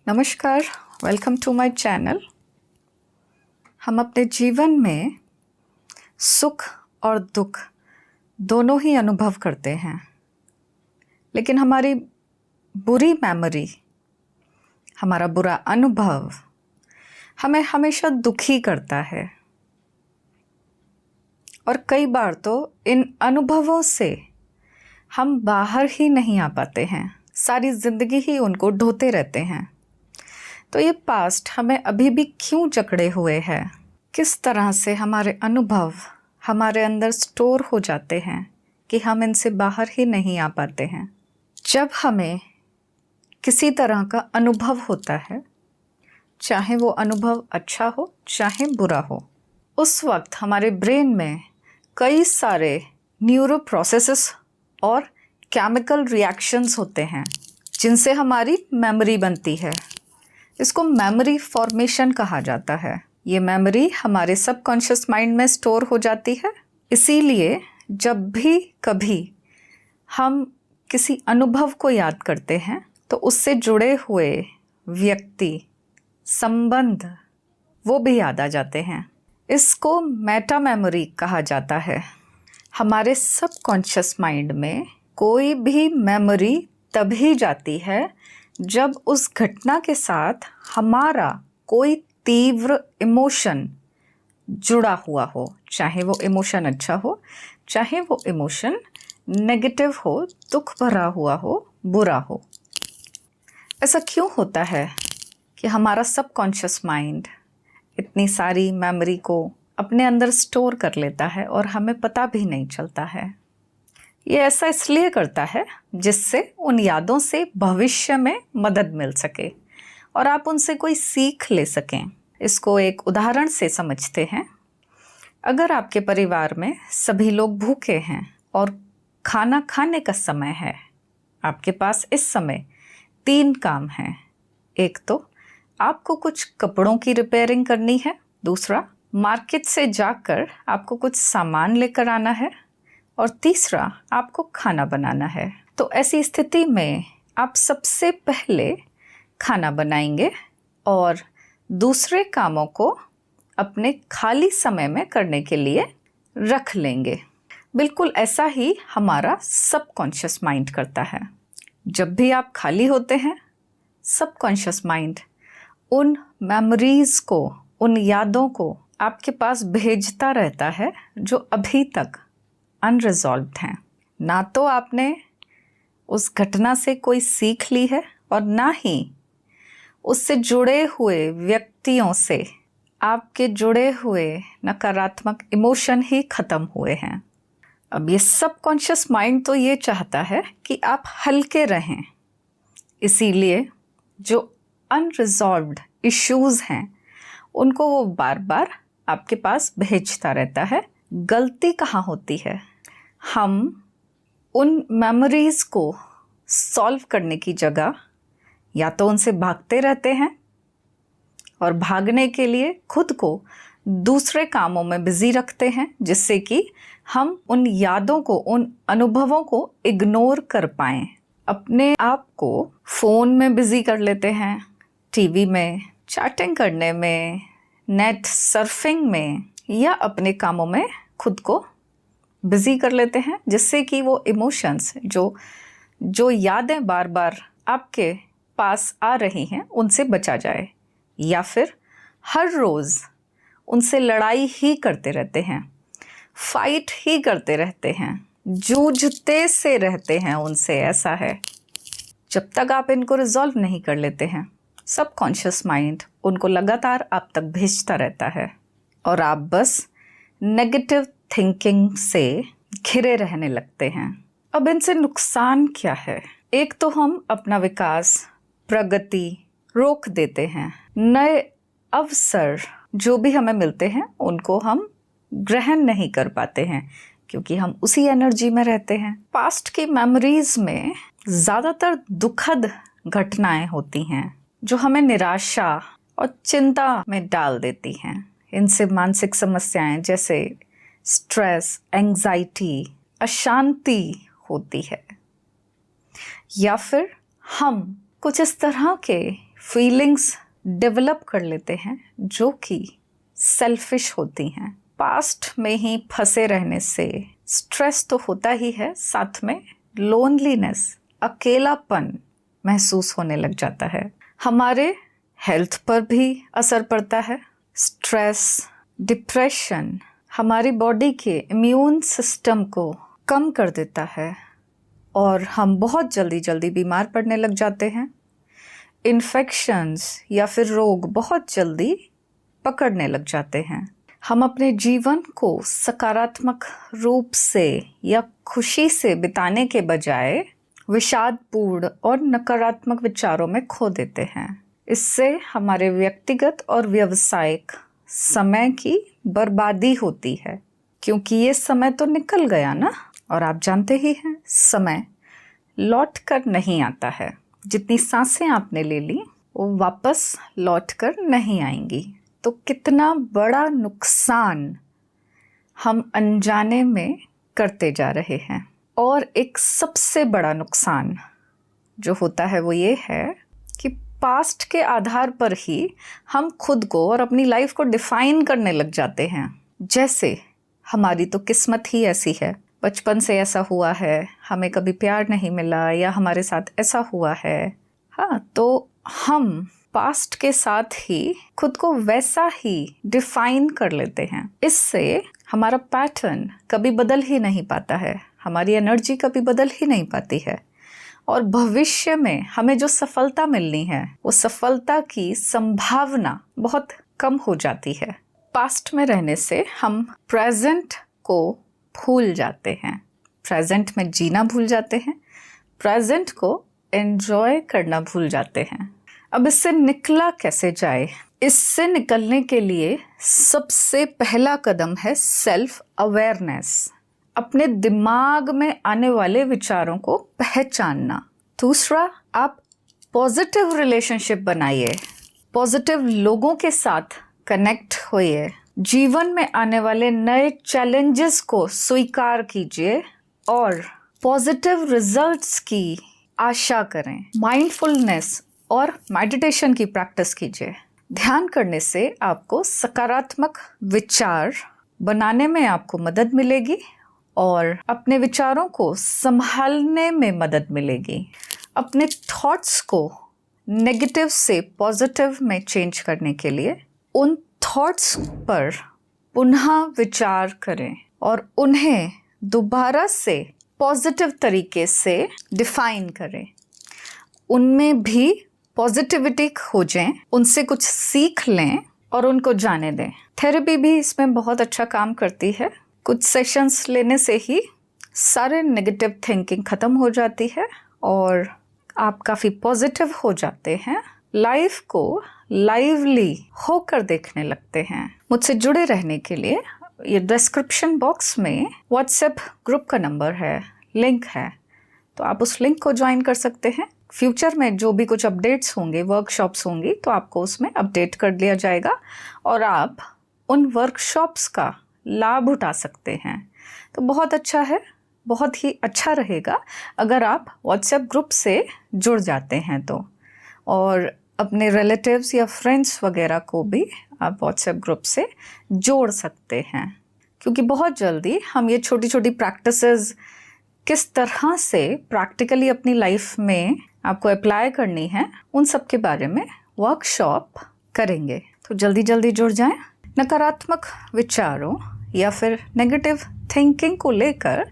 नमस्कार, welcome to my channel. हम अपने जीवन में सुख और दुख दोनों ही अनुभव करते हैं, लेकिन हमारी बुरी मेमोरी, हमारा बुरा अनुभव हमें हमेशा दुखी करता है। और कई बार तो इन अनुभवों से हम बाहर ही नहीं आ पाते हैं, सारी ज़िंदगी ही उनको ढोते रहते हैं। तो ये पास्ट हमें अभी भी क्यों जकड़े हुए हैं? किस तरह से हमारे अनुभव हमारे अंदर स्टोर हो जाते हैं कि हम इनसे बाहर ही नहीं आ पाते हैं। जब हमें किसी तरह का अनुभव होता है, चाहे वो अनुभव अच्छा हो चाहे बुरा हो, उस वक्त हमारे ब्रेन में कई सारे न्यूरो प्रोसेसेस और केमिकल रिएक्शंस होते हैं जिनसे हमारी मेमोरी बनती है। इसको मेमोरी फॉर्मेशन कहा जाता है। ये मेमोरी हमारे सबकॉन्शियस माइंड में स्टोर हो जाती है। इसीलिए जब भी कभी हम किसी अनुभव को याद करते हैं तो उससे जुड़े हुए व्यक्ति, संबंध वो भी याद आ जाते हैं। इसको मेटा मेमोरी कहा जाता है। हमारे सबकॉन्शियस माइंड में कोई भी मेमोरी तभी जाती है जब उस घटना के साथ हमारा कोई तीव्र इमोशन जुड़ा हुआ हो, चाहे वो इमोशन अच्छा हो चाहे वो इमोशन नेगेटिव हो, दुख भरा हुआ हो, बुरा हो। ऐसा क्यों होता है कि हमारा सबकॉन्शियस माइंड इतनी सारी मेमोरी को अपने अंदर स्टोर कर लेता है और हमें पता भी नहीं चलता है? ये ऐसा इसलिए करता है जिससे उन यादों से भविष्य में मदद मिल सके और आप उनसे कोई सीख ले सकें। इसको एक उदाहरण से समझते हैं। अगर आपके परिवार में सभी लोग भूखे हैं और खाना खाने का समय है, आपके पास इस समय 3 काम हैं। एक तो आपको कुछ कपड़ों की रिपेयरिंग करनी है, दूसरा मार्केट से जाकर आपको कुछ सामान लेकर आना है, और तीसरा आपको खाना बनाना है। तो ऐसी स्थिति में आप सबसे पहले खाना बनाएंगे और दूसरे कामों को अपने खाली समय में करने के लिए रख लेंगे। बिल्कुल ऐसा ही हमारा सबकॉन्शियस माइंड करता है। जब भी आप खाली होते हैं, सबकॉन्शियस माइंड उन मेमोरीज़ को, उन यादों को आपके पास भेजता रहता है जो अभी तक अनरिजॉल्व्ड हैं। ना तो आपने उस घटना से कोई सीख ली है और ना ही उससे जुड़े हुए व्यक्तियों से आपके जुड़े हुए नकारात्मक इमोशन ही ख़त्म हुए हैं। अब ये सबकॉन्शियस माइंड तो ये चाहता है कि आप हल्के रहें, इसीलिए जो अनरिजॉल्व्ड इश्यूज़ हैं उनको वो बार बार आपके पास भेजता रहता है। गलती कहाँ होती है? हम उन मेमोरीज़ को सॉल्व करने की जगह या तो उनसे भागते रहते हैं और भागने के लिए खुद को दूसरे कामों में बिज़ी रखते हैं, जिससे कि हम उन यादों को, उन अनुभवों को इग्नोर कर पाएँ। अपने आप को फ़ोन में बिज़ी कर लेते हैं, टीवी में, चैटिंग करने में, नेट सर्फिंग में, या अपने कामों में खुद को बिज़ी कर लेते हैं, जिससे कि वो इमोशंस जो यादें बार बार आपके पास आ रही हैं उनसे बचा जाए, या फिर हर रोज़ उनसे लड़ाई ही करते रहते हैं, फाइट ही करते रहते हैं, जूझते से रहते हैं उनसे। ऐसा है, जब तक आप इनको रिजॉल्व नहीं कर लेते हैं, सबकॉन्शियस माइंड उनको लगातार आप तक भेजता रहता है और आप बस नेगेटिव थिंकिंग से घिरे रहने लगते हैं। अब इनसे नुकसान क्या है? एक तो हम अपना विकास, प्रगति रोक देते हैं। नए अवसर जो भी हमें मिलते हैं उनको हम ग्रहण नहीं कर पाते हैं क्योंकि हम उसी एनर्जी में रहते हैं। पास्ट की मेमोरीज में ज़्यादातर दुखद घटनाएं होती हैं जो हमें निराशा और चिंता में डाल देती हैं। इनसे मानसिक समस्याएं जैसे स्ट्रेस, एंजाइटी, अशांति होती है, या फिर हम कुछ इस तरह के फीलिंग्स डेवलप कर लेते हैं जो कि सेल्फिश होती हैं। पास्ट में ही फंसे रहने से स्ट्रेस तो होता ही है, साथ में लोनलीनेस, अकेलापन महसूस होने लग जाता है। हमारे हेल्थ पर भी असर पड़ता है। स्ट्रेस, डिप्रेशन हमारी बॉडी के इम्यून सिस्टम को कम कर देता है और हम बहुत जल्दी बीमार पड़ने लग जाते हैं। इन्फेक्शंस या फिर रोग बहुत जल्दी पकड़ने लग जाते हैं। हम अपने जीवन को सकारात्मक रूप से या खुशी से बिताने के बजाय विषादपूर्ण और नकारात्मक विचारों में खो देते हैं। इससे हमारे व्यक्तिगत और व्यावसायिक समय की बर्बादी होती है, क्योंकि ये समय तो निकल गया ना, और आप जानते ही हैं समय लौट कर नहीं आता है। जितनी सांसें आपने ले ली वो वापस लौट कर नहीं आएंगी। तो कितना बड़ा नुकसान हम अनजाने में करते जा रहे हैं। और एक सबसे बड़ा नुकसान जो होता है वो ये है कि पास्ट के आधार पर ही हम खुद को और अपनी लाइफ को डिफाइन करने लग जाते हैं। जैसे हमारी तो किस्मत ही ऐसी है, बचपन से ऐसा हुआ है, हमें कभी प्यार नहीं मिला या हमारे साथ ऐसा हुआ है। हाँ, तो हम पास्ट के साथ ही खुद को वैसा ही डिफाइन कर लेते हैं। इससे हमारा पैटर्न कभी बदल ही नहीं पाता है, हमारी एनर्जी कभी बदल ही नहीं पाती है, और भविष्य में हमें जो सफलता मिलनी है वो सफलता की संभावना बहुत कम हो जाती है। पास्ट में रहने से हम प्रेजेंट को भूल जाते हैं, प्रेजेंट में जीना भूल जाते हैं, प्रेजेंट को एंजॉय करना भूल जाते हैं। अब इससे निकला कैसे जाए? इससे निकलने के लिए सबसे पहला कदम है सेल्फ अवेयरनेस, अपने दिमाग में आने वाले विचारों को पहचानना। दूसरा, आप पॉजिटिव रिलेशनशिप बनाइए, पॉजिटिव लोगों के साथ कनेक्ट होइए, जीवन में आने वाले नए चैलेंजेस को स्वीकार कीजिए और पॉजिटिव रिजल्ट्स की आशा करें। माइंडफुलनेस और मेडिटेशन की प्रैक्टिस कीजिए। ध्यान करने से आपको सकारात्मक विचार बनाने में आपको मदद मिलेगी और अपने विचारों को संभालने में मदद मिलेगी। अपने थॉट्स को नेगेटिव से पॉजिटिव में चेंज करने के लिए उन थॉट्स पर पुनः विचार करें और उन्हें दोबारा से पॉजिटिव तरीके से डिफाइन करें। उनमें भी पॉजिटिविटी खोजें, उनसे कुछ सीख लें और उनको जाने दें। थेरेपी भी इसमें बहुत अच्छा काम करती है। कुछ सेशंस लेने से ही सारे नेगेटिव थिंकिंग ख़त्म हो जाती है और आप काफ़ी पॉजिटिव हो जाते हैं, लाइफ को लाइवली होकर देखने लगते हैं। मुझसे जुड़े रहने के लिए ये डिस्क्रिप्शन बॉक्स में व्हाट्सएप ग्रुप का नंबर है, लिंक है, तो आप उस लिंक को ज्वाइन कर सकते हैं। फ्यूचर में जो भी कुछ अपडेट्स होंगे, वर्कशॉप्स होंगी, तो आपको उसमें अपडेट कर दिया जाएगा और आप उन वर्कशॉप्स का लाभ उठा सकते हैं। तो बहुत अच्छा है, बहुत ही अच्छा रहेगा अगर आप व्हाट्सएप ग्रुप से जुड़ जाते हैं तो, और अपने रिलेटिव्स या फ्रेंड्स वगैरह को भी आप व्हाट्सएप ग्रुप से जोड़ सकते हैं, क्योंकि बहुत जल्दी हम ये छोटी छोटी प्रैक्टिसेस किस तरह से प्रैक्टिकली अपनी लाइफ में आपको अप्लाई करनी है उन सब के बारे में वर्कशॉप करेंगे। तो जल्दी जल्दी जुड़ जाएं। नकारात्मक विचारों या फिर नेगेटिव थिंकिंग को लेकर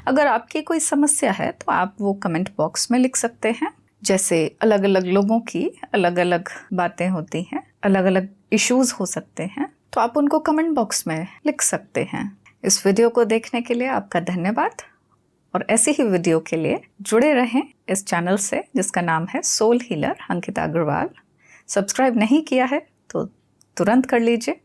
अगर आपकी कोई समस्या है तो आप वो कमेंट बॉक्स में लिख सकते हैं। जैसे अलग अलग लोगों की अलग अलग बातें होती हैं, अलग अलग इश्यूज़ हो सकते हैं, तो आप उनको कमेंट बॉक्स में लिख सकते हैं। इस वीडियो को देखने के लिए आपका धन्यवाद और ऐसे ही वीडियो के लिए जुड़े रहें इस चैनल से जिसका नाम है soul healer Ankita Agarwal. Subscribe नहीं किया है तो तुरंत कर लीजिए